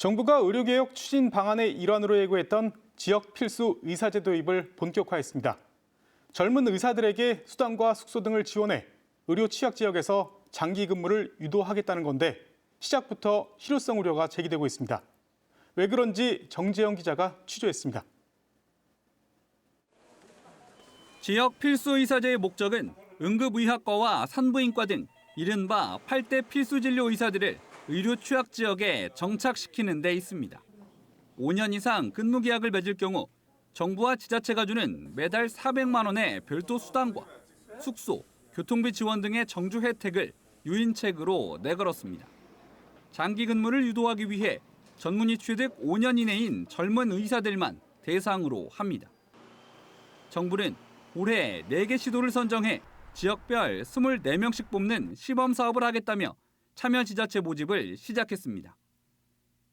정부가 의료개혁 추진 방안의 일환으로 예고했던 지역 필수 의사제 도입을 본격화했습니다. 젊은 의사들에게 수당과 숙소 등을 지원해 의료 취약 지역에서 장기 근무를 유도하겠다는 건데 시작부터 실효성 우려가 제기되고 있습니다. 왜 그런지 정재영 기자가 취조했습니다. 지역 필수 의사제의 목적은 응급의학과와 산부인과 등 이른바 8대 필수 진료 의사들을 의료 취약 지역에 정착시키는 데 있습니다. 5년 이상 근무 계약을 맺을 경우 정부와 지자체가 주는 매달 400만 원의 별도 수당과 숙소, 교통비 지원 등의 정주 혜택을 유인책으로 내걸었습니다. 장기 근무를 유도하기 위해 전문의 취득 5년 이내인 젊은 의사들만 대상으로 합니다. 정부는 올해 4개 시도를 선정해 지역별 24명씩 뽑는 시범 사업을 하겠다며 참여 지자체 모집을 시작했습니다.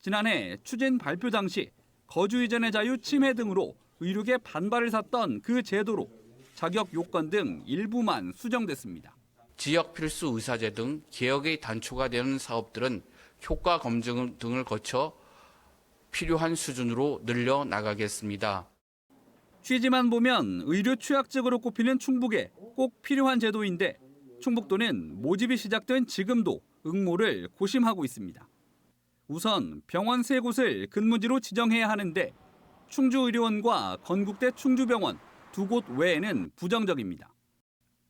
지난해 추진 발표 당시 거주 이전의 자유 침해 등으로 의료계 반발을 샀던 그 제도로 자격 요건 등 일부만 수정됐습니다. 지역 필수 의사제 등 개혁의 단초가 되는 사업들은 효과 검증 등을 거쳐 필요한 수준으로 늘려 나가겠습니다. 취지만 보면 의료 취약직으로 꼽히는 충북에 꼭 필요한 제도인데 충북도는 모집이 시작된 지금도 응모를 고심하고 있습니다. 우선 병원 3곳을 근무지로 지정해야 하는데 충주의료원과 건국대 충주병원 2곳 외에는 부정적입니다.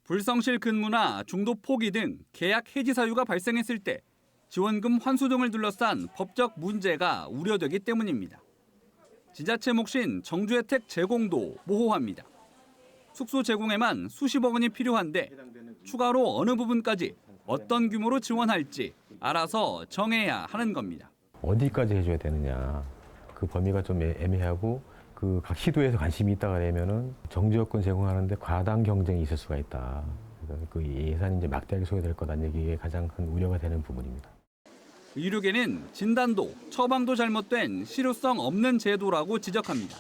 불성실 근무나 중도 포기 등 계약 해지 사유가 발생했을 때 지원금 환수 등을 둘러싼 법적 문제가 우려되기 때문입니다. 지자체 몫인 정주 혜택 제공도 모호합니다. 숙소 제공에만 수십억 원이 필요한데 추가로 어느 부분까지 어떤 규모로 지원할지 알아서 정해야 하는 겁니다. 어디까지 해줘야 되느냐. 그 범위가 좀 애매하고 그 각 시도에서 관심이 있다가 되면은 정지 여건 제공하는데 과당 경쟁이 있을 수가 있다. 그 예산이 이제 막대하게 소요될 거다는 얘기에 가장 큰 우려가 되는 부분입니다. 의료계는 진단도, 처방도 잘못된 실효성 없는 제도라고 지적합니다.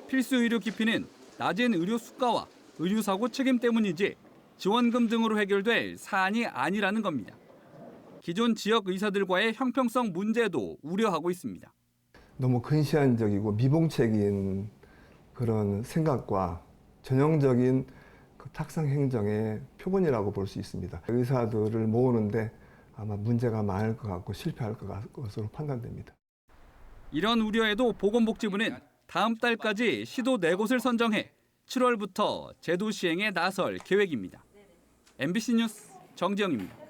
필수 의료 기피는 낮은 의료 수가와 의료사고 책임 때문이지 지원금 등으로 해결될 사안이 아니라는 겁니다. 기존 지역 의사들과의 형평성 문제도 우려하고 있습니다. 너무 근시안적이고 미봉책인 그런 생각과 전형적인 그 탁상 행정의 표본이라고 볼 수 있습니다. 의사들을 모으는데 아마 문제가 많을 것 같고 실패할 것으로 판단됩니다. 이런 우려에도 보건복지부는 다음 달까지 시도 4곳을 선정해 7월부터 제도 시행에 나설 계획입니다. MBC 뉴스 정지영입니다.